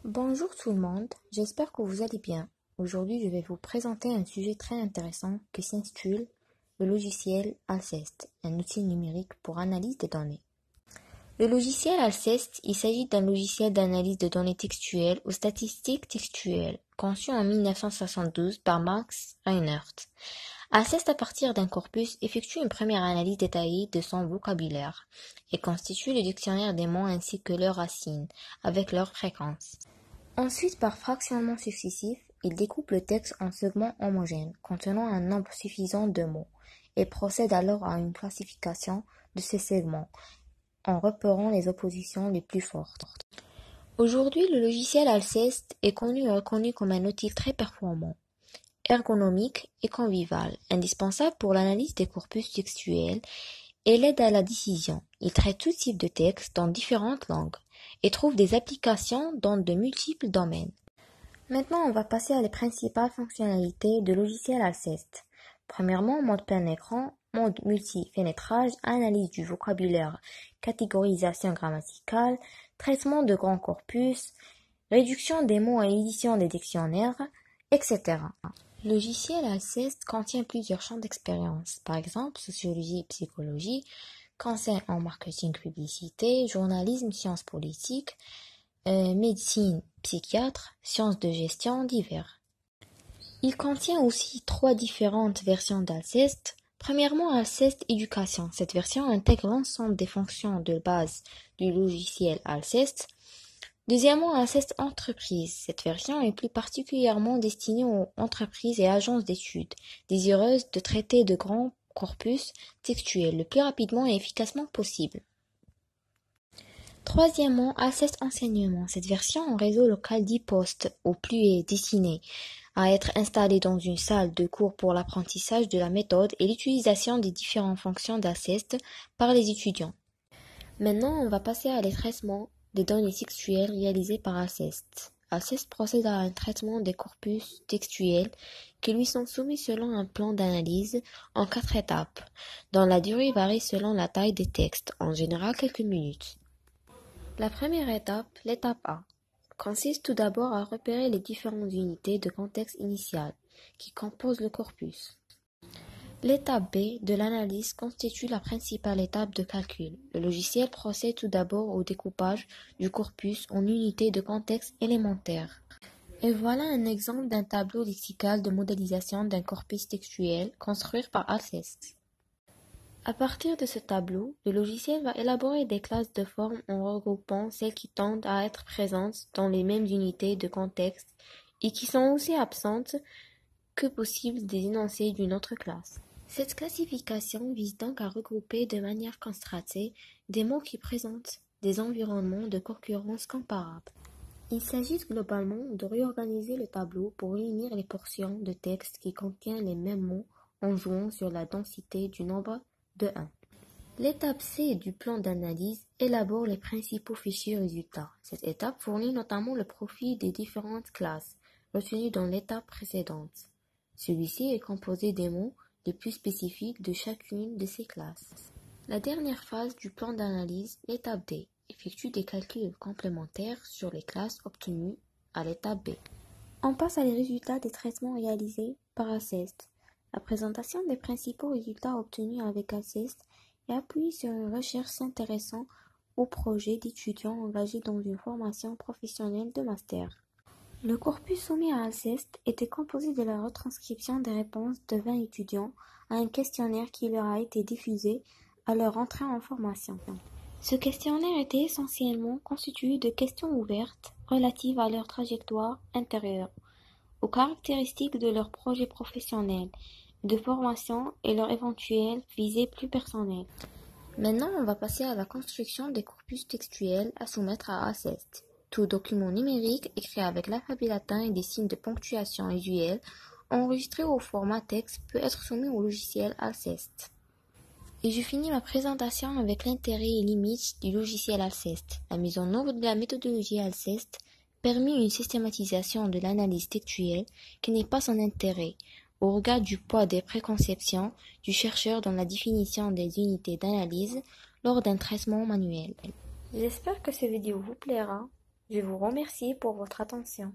Bonjour tout le monde, j'espère que vous allez bien. Aujourd'hui, je vais vous présenter un sujet très intéressant qui s'intitule le logiciel Alceste, un outil numérique pour analyse des données. Le logiciel Alceste, il s'agit d'un logiciel d'analyse de données textuelles ou statistiques textuelles, conçu en 1972 par Max Reinert. Alceste, à partir d'un corpus, effectue une première analyse détaillée de son vocabulaire et constitue le dictionnaire des mots ainsi que leurs racines, avec leur fréquence. Ensuite, par fractionnement successif, il découpe le texte en segments homogènes, contenant un nombre suffisant de mots, et procède alors à une classification de ces segments, en repérant les oppositions les plus fortes. Aujourd'hui, le logiciel Alceste est connu et reconnu comme un outil très performant, ergonomique et convivial, indispensable pour l'analyse des corpus textuels et l'aide à la décision. Il traite tout type de texte dans différentes langues et trouve des applications dans de multiples domaines. Maintenant, on va passer à les principales fonctionnalités de logiciel Alceste. Premièrement, mode plein écran, mode multi-fénétrage, analyse du vocabulaire, catégorisation grammaticale, traitement de grands corpus, réduction des mots et édition des dictionnaires, etc. Le logiciel Alceste contient plusieurs champs d'expérience, par exemple sociologie et psychologie, conseil en marketing publicité, journalisme, sciences politiques, médecine, psychiatre, sciences de gestion, divers. Il contient aussi 3 différentes versions d'Alceste. Premièrement, Alceste Éducation. Cette version intègre l'ensemble des fonctions de base du logiciel Alceste. Deuxièmement, Alceste Entreprise. Cette version est plus particulièrement destinée aux entreprises et agences d'études, désireuses de traiter de grands corpus textuels le plus rapidement et efficacement possible. Troisièmement, Alceste Enseignement. Cette version en réseau local d'e-post au plus est destinée à être installée dans une salle de cours pour l'apprentissage de la méthode et l'utilisation des différentes fonctions d'Alceste par les étudiants. Maintenant, on va passer à les traitements des données textuelles réalisés par Alceste. Alceste procède à un traitement des corpus textuels qui lui sont soumis selon un plan d'analyse en 4 étapes, dont la durée varie selon la taille des textes, en général quelques minutes. La première étape, l'étape A, consiste tout d'abord à repérer les différentes unités de contexte initial qui composent le corpus. L'étape B de l'analyse constitue la principale étape de calcul. Le logiciel procède tout d'abord au découpage du corpus en unités de contexte élémentaires. Et voilà un exemple d'un tableau lexical de modélisation d'un corpus textuel construit par Alceste. À partir de ce tableau, le logiciel va élaborer des classes de forme en regroupant celles qui tendent à être présentes dans les mêmes unités de contexte et qui sont aussi absentes que possible des énoncés d'une autre classe. Cette classification vise donc à regrouper de manière constatée des mots qui présentent des environnements de concurrence comparables. Il s'agit globalement de réorganiser le tableau pour réunir les portions de texte qui contiennent les mêmes mots en jouant sur la densité du nombre de 1. L'étape C du plan d'analyse élabore les principaux fichiers résultats. Cette étape fournit notamment le profil des différentes classes retenues dans l'étape précédente. Celui-ci est composé des mots les plus spécifiques de chacune de ces classes. La dernière phase du plan d'analyse, l'étape D, effectue des calculs complémentaires sur les classes obtenues à l'étape B. On passe à les résultats des traitements réalisés par Alceste. La présentation des principaux résultats obtenus avec Alceste est appuyée sur une recherche s'intéressant aux projets d'étudiants engagés dans une formation professionnelle de master. Le corpus soumis à Alceste était composé de la retranscription des réponses de 20 étudiants à un questionnaire qui leur a été diffusé à leur entrée en formation. Ce questionnaire était essentiellement constitué de questions ouvertes relatives à leur trajectoire intérieure, aux caractéristiques de leur projet professionnel de formation et leur éventuelle visée plus personnelle. Maintenant, on va passer à la construction des corpus textuels à soumettre à Alceste. Tout document numérique écrit avec l'alphabet latin et des signes de ponctuation usuels enregistré au format texte peut être soumis au logiciel Alceste. Et je finis ma présentation avec l'intérêt et limites du logiciel Alceste. La mise en œuvre de la méthodologie Alceste permet une systématisation de l'analyse textuelle qui n'est pas sans intérêt, au regard du poids des préconceptions du chercheur dans la définition des unités d'analyse lors d'un traitement manuel. J'espère que cette vidéo vous plaira. Je vous remercie pour votre attention.